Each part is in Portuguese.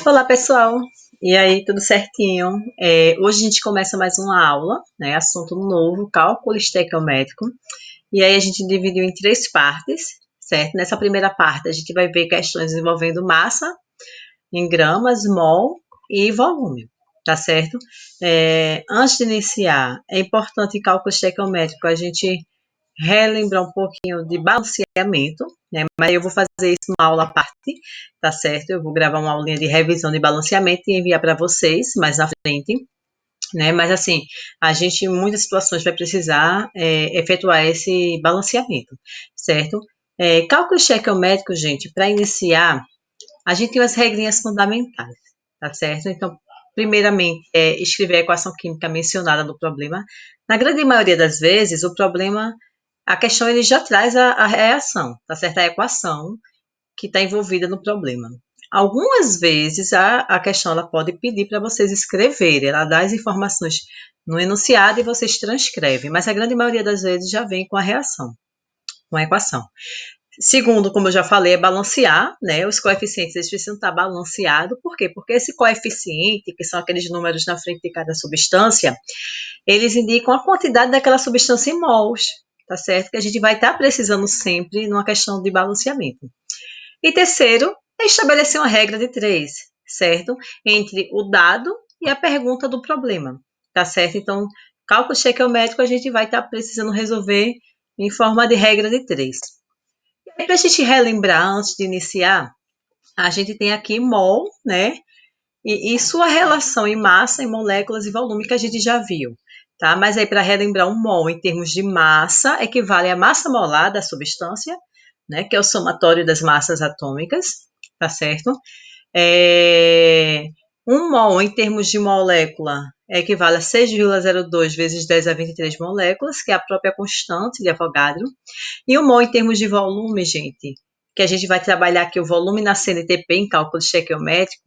Olá, pessoal. E aí, tudo certinho? Hoje a gente começa mais uma aula, né? Assunto novo, cálculo estequiométrico. E aí a gente dividiu em três partes, certo? Nessa primeira parte a gente vai ver questões envolvendo massa em gramas, mol e volume, tá certo? Antes de iniciar, é importante em cálculo estequiométrico a gente relembrar um pouquinho de balanceamento, né? Mas eu vou fazer isso numa aula à parte, tá certo? Eu vou gravar uma aulinha de revisão de balanceamento e enviar para vocês mais na frente, né? Mas assim, a gente em muitas situações vai precisar efetuar esse balanceamento, certo? Cálculo estequiométrico, gente, para iniciar, a gente tem umas regrinhas fundamentais, tá certo? Então, primeiramente, escrever a equação química mencionada do problema. Na grande maioria das vezes, o problema, a questão ele já traz a reação, tá certo? A equação que está envolvida no problema. Algumas vezes a questão ela pode pedir para vocês escreverem, ela dá as informações no enunciado e vocês transcrevem, mas a grande maioria das vezes já vem com a reação, com a equação. Segundo, como eu já falei, é balancear, né? Os coeficientes eles precisam estar balanceados. Por quê? Porque esse coeficiente, que são aqueles números na frente de cada substância, eles indicam a quantidade daquela substância em mols, tá certo? Que a gente vai estar precisando sempre numa questão de balanceamento. E terceiro, é estabelecer uma regra de três, certo? Entre o dado e a pergunta do problema, tá certo? Então, cálculo estequiométrico a gente vai estar precisando resolver em forma de regra de três. Para a gente relembrar, antes de iniciar, a gente tem aqui mol, né? E sua relação em massa, em moléculas e volume que a gente já viu, tá? Mas aí, para relembrar, um mol em termos de massa equivale à massa molar da substância, né? Que é o somatório das massas atômicas, tá certo? É, um mol em termos de molécula equivale a 6,02 vezes 10 a 23 moléculas, que é a própria constante de Avogadro. E o mol em termos de volume, gente, que a gente vai trabalhar aqui o volume na CNTP em cálculo estequiométrico,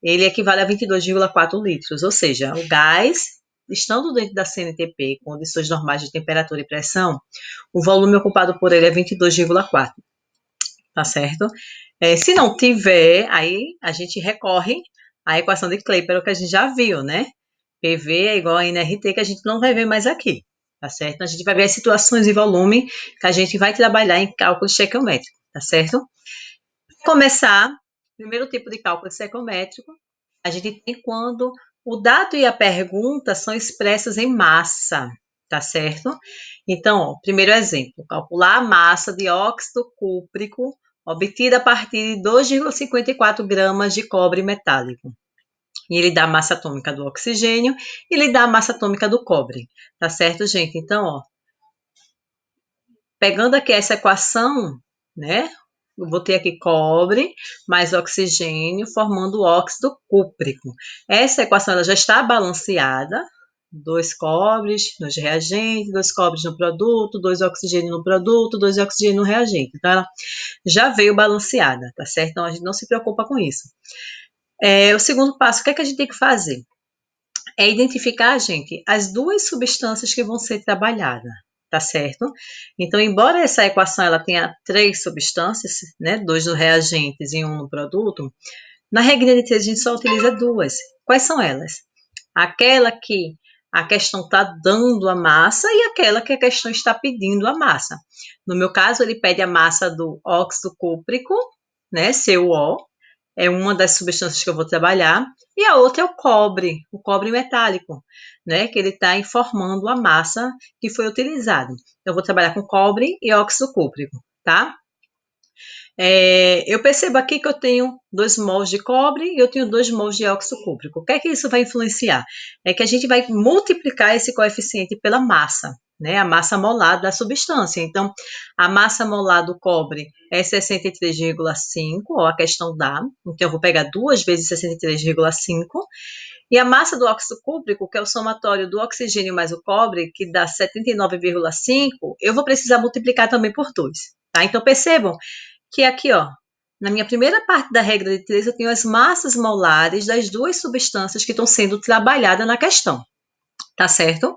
ele equivale a 22,4 litros, ou seja, o gás, estando dentro da CNTP, condições normais de temperatura e pressão, o volume ocupado por ele é 22,4, tá certo? Se não tiver, aí a gente recorre à equação de Klepper, que a gente já viu, né? PV é igual a nRT, que a gente não vai ver mais aqui, tá certo? A gente vai ver as situações de volume que a gente vai trabalhar em cálculo estequiométrico, tá certo? Para começar, primeiro tipo de cálculo estequiométrico, a gente tem quando o dado e a pergunta são expressos em massa, tá certo? Então, ó, primeiro exemplo, calcular a massa de óxido cúprico obtida a partir de 2,54 gramas de cobre metálico. E ele dá a massa atômica do oxigênio e ele dá a massa atômica do cobre. Tá certo, gente? Então, ó, pegando aqui essa equação, né? Eu vou ter aqui cobre mais oxigênio formando o óxido cúprico. Essa equação ela já está balanceada. Dois cobres nos reagentes, dois cobres no produto, dois oxigênio no produto, dois oxigênio no reagente. Então, ela já veio balanceada, tá certo? Então, a gente não se preocupa com isso. O segundo passo, o que é que a gente tem que fazer? É identificar, gente, as duas substâncias que vão ser trabalhadas, tá certo? Então, embora essa equação ela tenha três substâncias, né, dois no reagentes e um no produto, na regra de três a gente só utiliza duas. Quais são elas? Aquela que a questão está dando a massa e aquela que a questão está pedindo a massa. No meu caso, ele pede a massa do óxido cúprico, né, CuO, é uma das substâncias que eu vou trabalhar, e a outra é o cobre metálico, né, que ele está informando a massa que foi utilizada. Eu vou trabalhar com cobre e óxido cúprico, tá? Eu percebo aqui que eu tenho 2 mols de cobre e eu tenho 2 mols de óxido cúprico. O que é que isso vai influenciar? É que a gente vai multiplicar esse coeficiente pela massa, né? A massa molar da substância. Então, a massa molar do cobre é 63,5, ó, a questão dá. Então, eu vou pegar 2 vezes 63,5. E a massa do óxido cúprico, que é o somatório do oxigênio mais o cobre, que dá 79,5, eu vou precisar multiplicar também por 2. Tá? Então, percebam que aqui, ó, na minha primeira parte da regra de três, eu tenho as massas molares das duas substâncias que estão sendo trabalhadas na questão, tá certo?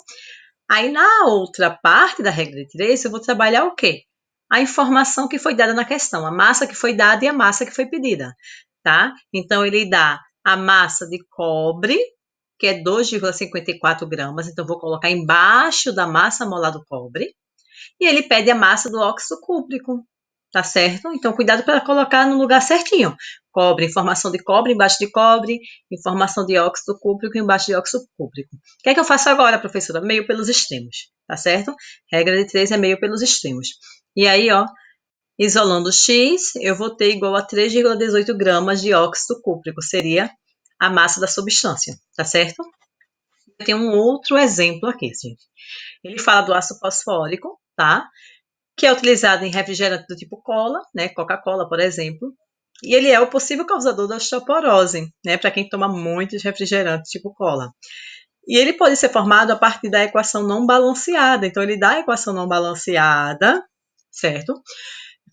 Aí, na outra parte da regra de três, eu vou trabalhar o quê? A informação que foi dada na questão, a massa que foi dada e a massa que foi pedida. tá? Então, ele dá a massa de cobre, que é 2,54 gramas, então vou colocar embaixo da massa molar do cobre, e ele pede a massa do óxido cúprico, tá certo? Então, cuidado para colocar no lugar certinho. Cobre, informação de cobre embaixo de cobre, informação de óxido cúprico embaixo de óxido cúprico. O que é que eu faço agora, professora? Meio pelos extremos, tá certo? Regra de 3 é meio pelos extremos. E aí, ó, isolando X, eu vou ter igual a 3,18 gramas de óxido cúprico, seria a massa da substância, tá certo? Tem um outro exemplo aqui, gente. Ele fala do ácido fosfórico, tá? Que é utilizado em refrigerante do tipo cola, né? Coca-Cola, por exemplo. E ele é o possível causador da osteoporose, né? Para quem toma muitos refrigerantes tipo cola. E ele pode ser formado a partir da equação não balanceada. Então, ele dá a equação não balanceada, certo?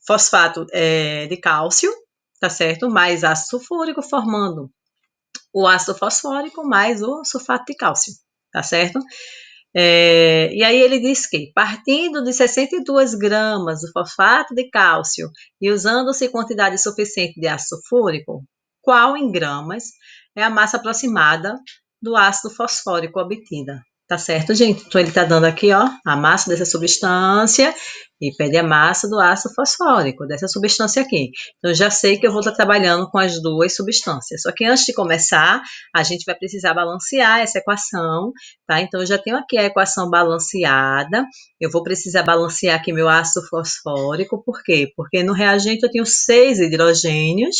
Fosfato de cálcio, tá certo? Mais ácido sulfúrico, formando o ácido fosfórico mais o sulfato de cálcio, tá certo? E aí ele diz que, partindo de 62 gramas do fosfato de cálcio e usando-se quantidade suficiente de ácido sulfúrico, qual em gramas é a massa aproximada do ácido fosfórico obtida? Tá certo, gente? Então ele está dando aqui, ó, a massa dessa substância e pede a massa do ácido fosfórico, dessa substância aqui. Então já sei que eu vou estar trabalhando com as duas substâncias. Só que antes de começar, a gente vai precisar balancear essa equação, tá? Então, eu já tenho aqui a equação balanceada. Eu vou precisar balancear aqui meu ácido fosfórico. Por quê? Porque no reagente eu tenho 6 hidrogênios.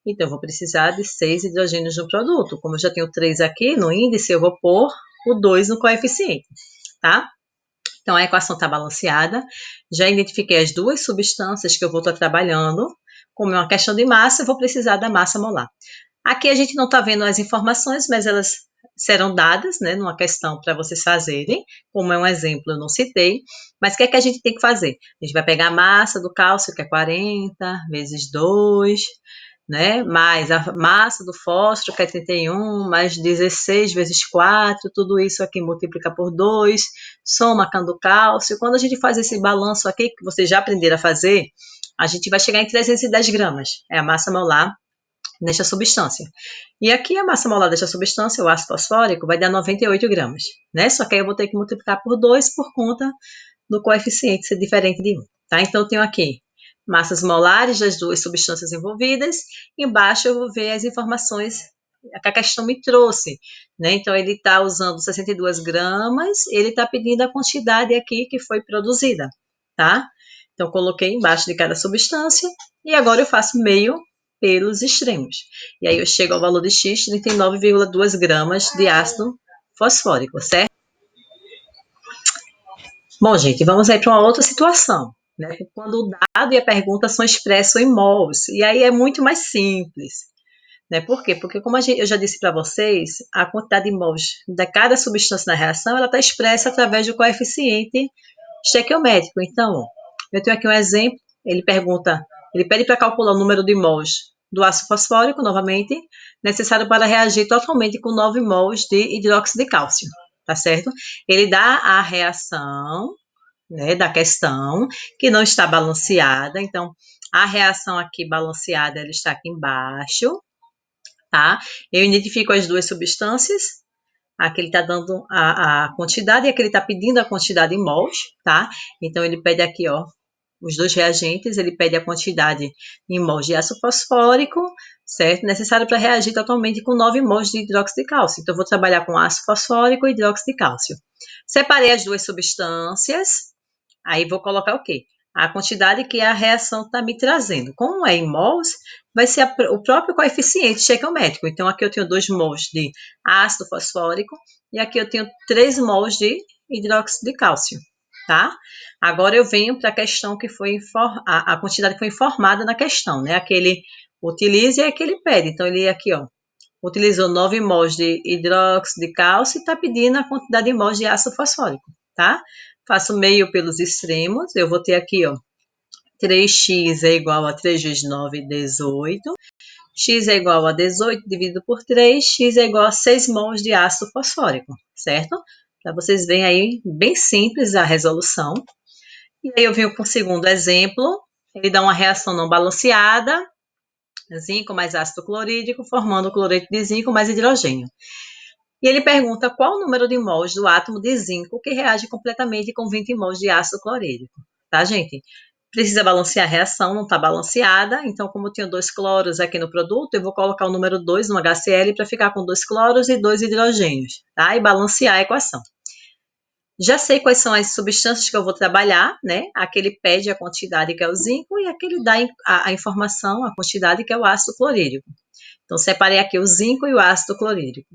Então, eu vou precisar de 6 hidrogênios no produto. Como eu já tenho 3 aqui no índice, eu vou pôr o 2 no coeficiente, tá? Então, a equação está balanceada. Já identifiquei as duas substâncias que eu vou estar trabalhando. Como é uma questão de massa, eu vou precisar da massa molar. Aqui a gente não está vendo as informações, mas elas serão dadas, né, numa questão para vocês fazerem, como é um exemplo, eu não citei, mas o que é que a gente tem que fazer? A gente vai pegar a massa do cálcio, que é 40 vezes 2, né, mais a massa do fósforo, que é 31, mais 16 vezes 4, tudo isso aqui multiplica por 2, soma com do cálcio. Quando a gente faz esse balanço aqui, que vocês já aprenderam a fazer, a gente vai chegar em 310 gramas, é a massa molar nesta substância. E aqui a massa molar desta substância, o ácido fosfórico, vai dar 98 gramas, né? Só que aí eu vou ter que multiplicar por 2 por conta do coeficiente ser diferente de 1, tá? Então, eu tenho aqui massas molares das duas substâncias envolvidas. Embaixo eu vou ver as informações que a questão me trouxe, né? Então, ele está usando 62 gramas, ele está pedindo a quantidade aqui que foi produzida, tá? Então, coloquei embaixo de cada substância e agora eu faço meio pelos extremos. E aí eu chego ao valor de X, 39,2 gramas de ácido fosfórico, certo? Bom, gente, vamos aí para uma outra situação, né? Quando o dado e a pergunta são expressos em mols, e aí é muito mais simples, né? Por quê? Porque como eu já disse para vocês, a quantidade de mols de cada substância na reação, ela está expressa através do coeficiente estequiométrico. Então, eu tenho aqui um exemplo, ele pede para calcular o número de mols do ácido fosfórico, novamente, necessário para reagir totalmente com 9 mols de hidróxido de cálcio, tá certo? Ele dá a reação, né, da questão, que não está balanceada, então, a reação aqui balanceada, ela está aqui embaixo, tá? Eu identifico as duas substâncias, aqui ele está dando a quantidade e aqui ele está pedindo a quantidade em mols, tá? Então, ele pede aqui, ó, os dois reagentes, ele pede a quantidade em mols de ácido fosfórico, certo? Necessário para reagir totalmente com 9 mols de hidróxido de cálcio. Então, eu vou trabalhar com ácido fosfórico e hidróxido de cálcio. Separei as duas substâncias, aí vou colocar o quê? A quantidade que a reação está me trazendo. Como é em mols, vai ser o próprio coeficiente estequiométrico. Então, aqui eu tenho 2 mols de ácido fosfórico e aqui eu tenho 3 mols de hidróxido de cálcio, tá? Agora eu venho para a questão que foi a quantidade que foi informada na questão, né? Aquele utiliza e aquele pede. Então, ele aqui, ó, utilizou 9 mols de hidróxido de cálcio e está pedindo a quantidade de mols de ácido fosfórico, tá? Faço meio pelos extremos, eu vou ter aqui, ó, 3x é igual a 3 vezes 9, 18. X é igual a 18 dividido por 3, x é igual a 6 mols de ácido fosfórico, certo? Para vocês verem aí, bem simples a resolução. E aí eu venho com o segundo exemplo, ele dá uma reação não balanceada, zinco mais ácido clorídrico, formando o cloreto de zinco mais hidrogênio. E ele pergunta qual o número de mols do átomo de zinco que reage completamente com 20 mols de ácido clorídrico. Tá, gente? Precisa balancear a reação, não está balanceada. Então, como eu tenho 2 cloros aqui no produto, eu vou colocar o número 2 no HCl para ficar com 2 cloros e 2 hidrogênios, tá? E balancear a equação. Já sei quais são as substâncias que eu vou trabalhar, né? Aquele pede a quantidade que é o zinco e aquele dá a informação, a quantidade que é o ácido clorídrico. Então, separei aqui o zinco e o ácido clorídrico.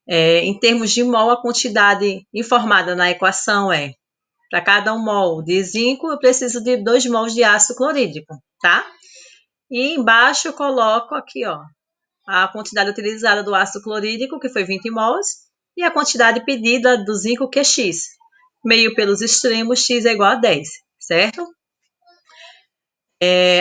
Em termos de mol, a quantidade informada na equação é, para cada 1 mol de zinco, eu preciso de 2 mols de ácido clorídrico, tá? E embaixo eu coloco aqui, ó, a quantidade utilizada do ácido clorídrico, que foi 20 mols, e a quantidade pedida do zinco, que é X. Meio pelos extremos, X é igual a 10, certo?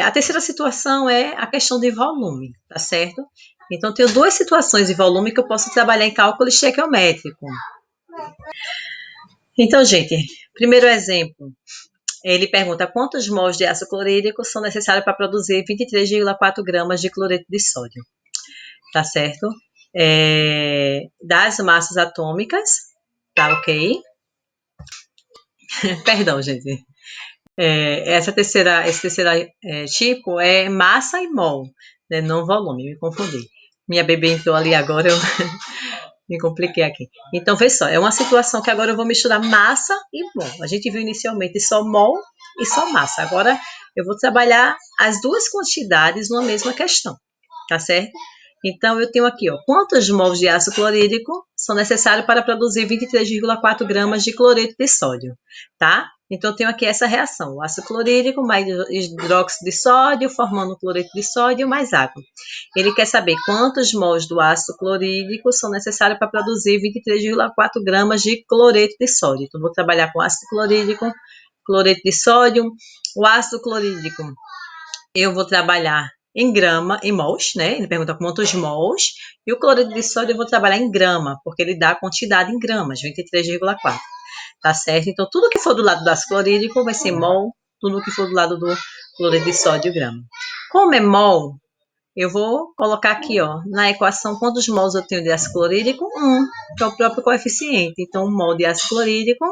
A terceira situação é a questão de volume, tá certo? Então, tenho 2 situações de volume que eu posso trabalhar em cálculo estequiométrico. Então, gente, primeiro exemplo, ele pergunta quantos mols de ácido clorídrico são necessários para produzir 23,4 gramas de cloreto de sódio, tá certo? Das massas atômicas, tá ok? Perdão, gente. Esse terceiro tipo é massa e mol, né? Não volume, me confundi. Minha bebê entrou ali agora, eu me compliquei aqui. Então, vê só, é uma situação que agora eu vou misturar massa e mol. A gente viu inicialmente só mol e só massa. Agora eu vou trabalhar as duas quantidades numa mesma questão, tá certo? Então, eu tenho aqui, ó, quantos mols de ácido clorídrico são necessários para produzir 23,4 gramas de cloreto de sódio, tá? Então, eu tenho aqui essa reação, o ácido clorídrico mais hidróxido de sódio, formando o cloreto de sódio mais água. Ele quer saber quantos mols do ácido clorídrico são necessários para produzir 23,4 gramas de cloreto de sódio. Então, vou trabalhar com ácido clorídrico, cloreto de sódio. O ácido clorídrico, eu vou trabalhar em grama, em mols, né? Ele pergunta quantos mols. E o cloreto de sódio eu vou trabalhar em grama, porque ele dá a quantidade em gramas, 23,4. Tá certo? Então, tudo que for do lado do ácido clorídrico vai ser mol, tudo que for do lado do cloreto de sódio, grama. Como é mol, eu vou colocar aqui, ó, na equação quantos mols eu tenho de ácido clorídrico? 1, que é o próprio coeficiente. Então, 1 mol de ácido clorídrico.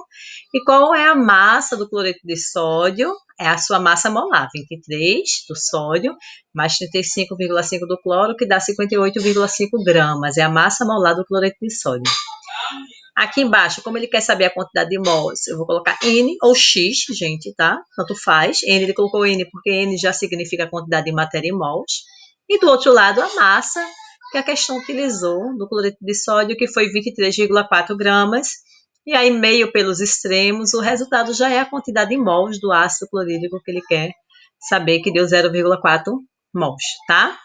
E qual é a massa do cloreto de sódio? É a sua massa molar, 23 do sódio, mais 35,5 do cloro, que dá 58,5 gramas. É a massa molar do cloreto de sódio. Aqui embaixo, como ele quer saber a quantidade de mols, eu vou colocar N ou X, gente, tá? Tanto faz. N, ele colocou N porque N já significa a quantidade de matéria em mols. E do outro lado, a massa que a questão utilizou do cloreto de sódio, que foi 23,4 gramas. E aí, meio pelos extremos, o resultado já é a quantidade de mols do ácido clorídrico que ele quer saber, que deu 0,4 mols, tá?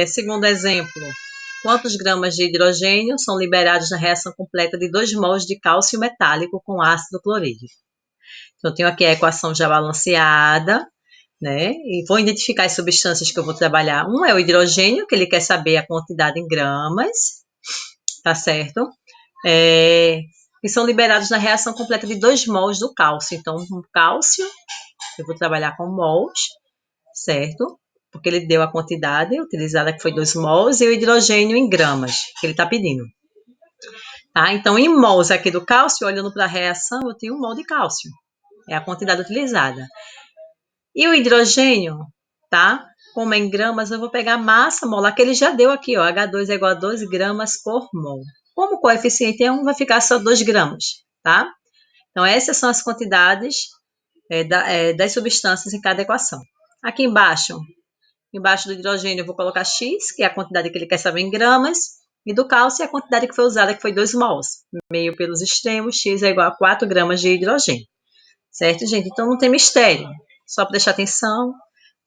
Segundo exemplo, quantos gramas de hidrogênio são liberados na reação completa de 2 mols de cálcio metálico com ácido clorídrico? Então, eu tenho aqui a equação já balanceada, né? E vou identificar as substâncias que eu vou trabalhar. Um é o hidrogênio, que ele quer saber a quantidade em gramas, tá certo? Que são liberados na reação completa de 2 mols do cálcio. Então, o cálcio, eu vou trabalhar com mols, certo? Porque ele deu a quantidade utilizada, que foi 2 mols, e o hidrogênio em gramas, que ele está pedindo. Tá? Então, em mols aqui do cálcio, olhando para a reação, eu tenho 1 mol de cálcio. É a quantidade utilizada. E o hidrogênio, tá? Como é em gramas, eu vou pegar a massa molar, que ele já deu aqui, ó. H2 é igual a 12 gramas por mol. Como o coeficiente é 1, vai ficar só 2 gramas, tá? Então, essas são as quantidades das substâncias em cada equação. Aqui embaixo do hidrogênio, eu vou colocar X, que é a quantidade que ele quer saber em gramas, e do cálcio é a quantidade que foi usada, que foi 2 mols. Meio pelos extremos, X é igual a 4 gramas de hidrogênio. Certo, gente? Então, não tem mistério. Só para prestar atenção,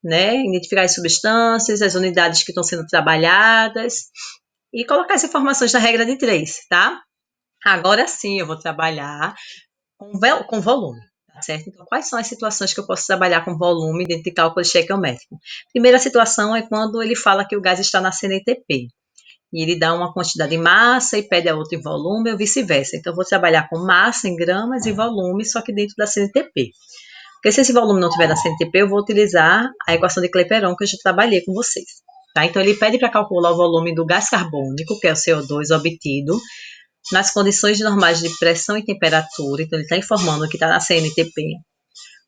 né? Identificar as substâncias, as unidades que estão sendo trabalhadas e colocar as informações da regra de 3, tá? Agora sim, eu vou trabalhar com volume. Certo? Então, quais são as situações que eu posso trabalhar com volume dentro de cálculo estequiométrico? Primeira situação é quando ele fala que o gás está na CNTP. E ele dá uma quantidade em massa e pede a outra em volume ou vice-versa. Então, eu vou trabalhar com massa em gramas e volume, só que dentro da CNTP. Porque se esse volume não tiver na CNTP, eu vou utilizar a equação de Clapeyron que eu já trabalhei com vocês. Tá? Então, ele pede para calcular o volume do gás carbônico, que é o CO2 obtido, nas condições normais de pressão e temperatura. Então, ele está informando que está na CNTP,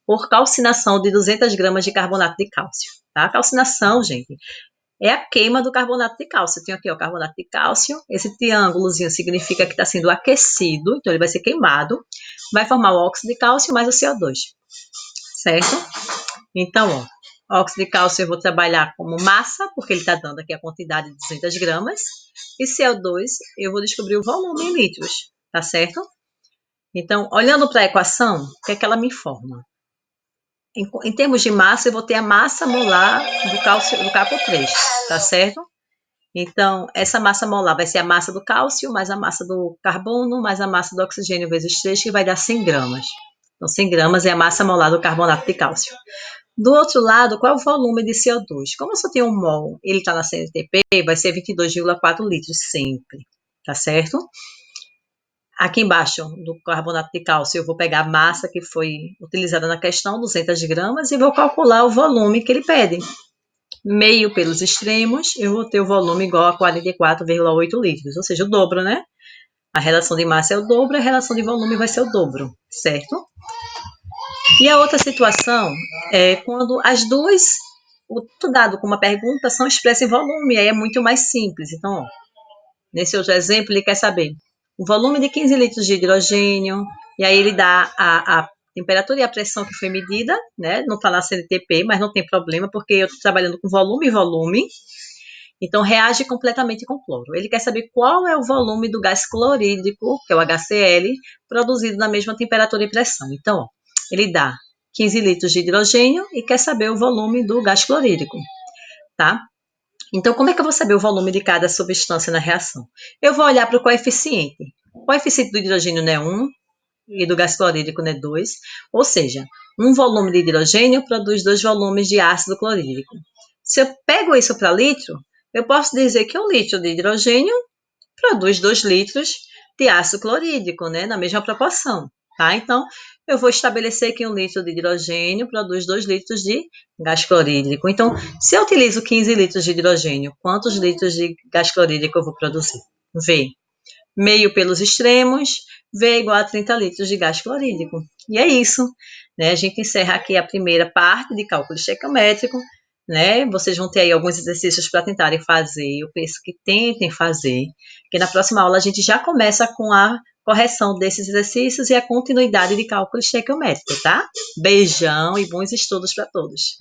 por calcinação de 200 gramas de carbonato de cálcio. Tá? A calcinação, gente, é a queima do carbonato de cálcio. Tem aqui o carbonato de cálcio, esse triângulozinho significa que está sendo aquecido, então ele vai ser queimado, vai formar o óxido de cálcio mais o CO2, certo? Então, ó, óxido de cálcio eu vou trabalhar como massa, porque ele está dando aqui a quantidade de 200 gramas, e CO2 eu vou descobrir o volume em litros, tá certo? Então, olhando para a equação, o que é que ela me informa? Em termos de massa, eu vou ter a massa molar do cálcio, do capo 3, tá certo? Então, essa massa molar vai ser a massa do cálcio, mais a massa do carbono, mais a massa do oxigênio vezes 3, que vai dar 100 gramas. Então, 100 gramas é a massa molar do carbonato de cálcio. Do outro lado, qual é o volume de CO2? Como eu só tenho um mol, ele está na CNTP, vai ser 22,4 litros sempre, tá certo? Aqui embaixo do carbonato de cálcio, eu vou pegar a massa que foi utilizada na questão, 200 gramas, e vou calcular o volume que ele pede. Meio pelos extremos, eu vou ter o volume igual a 44,8 litros, ou seja, o dobro, né? A relação de massa é o dobro, a relação de volume vai ser o dobro, certo? E a outra situação é quando as duas, o dado com uma pergunta, são expressas em volume, aí é muito mais simples. Então, ó, nesse outro exemplo, ele quer saber o volume de 15 litros de hidrogênio, e aí ele dá a temperatura e a pressão que foi medida, né? Não está na CNTP, mas não tem problema, porque eu estou trabalhando com volume e volume, então reage completamente com cloro. Ele quer saber qual é o volume do gás clorídrico, que é o HCl, produzido na mesma temperatura e pressão. Então, ó, ele dá 15 litros de hidrogênio e quer saber o volume do gás clorídrico, tá? Então, como é que eu vou saber o volume de cada substância na reação? Eu vou olhar para o coeficiente. O coeficiente do hidrogênio não é 1 e do gás clorídrico não é 2, ou seja, um volume de hidrogênio produz 2 volumes de ácido clorídrico. Se eu pego isso para litro, eu posso dizer que um litro de hidrogênio produz 2 litros de ácido clorídrico, né, na mesma proporção. Tá? Então, eu vou estabelecer que 1 litro de hidrogênio produz 2 litros de gás clorídrico. Então, se eu utilizo 15 litros de hidrogênio, quantos litros de gás clorídrico eu vou produzir? V. Meio pelos extremos, V é igual a 30 litros de gás clorídrico. E é isso. Né? A gente encerra aqui a primeira parte de cálculo estequiométrico. Né? Vocês vão ter aí alguns exercícios para tentarem fazer. Eu penso que tentem fazer, porque na próxima aula a gente já começa com a correção desses exercícios e a continuidade de cálculo estequiométrico, tá? Beijão e bons estudos para todos.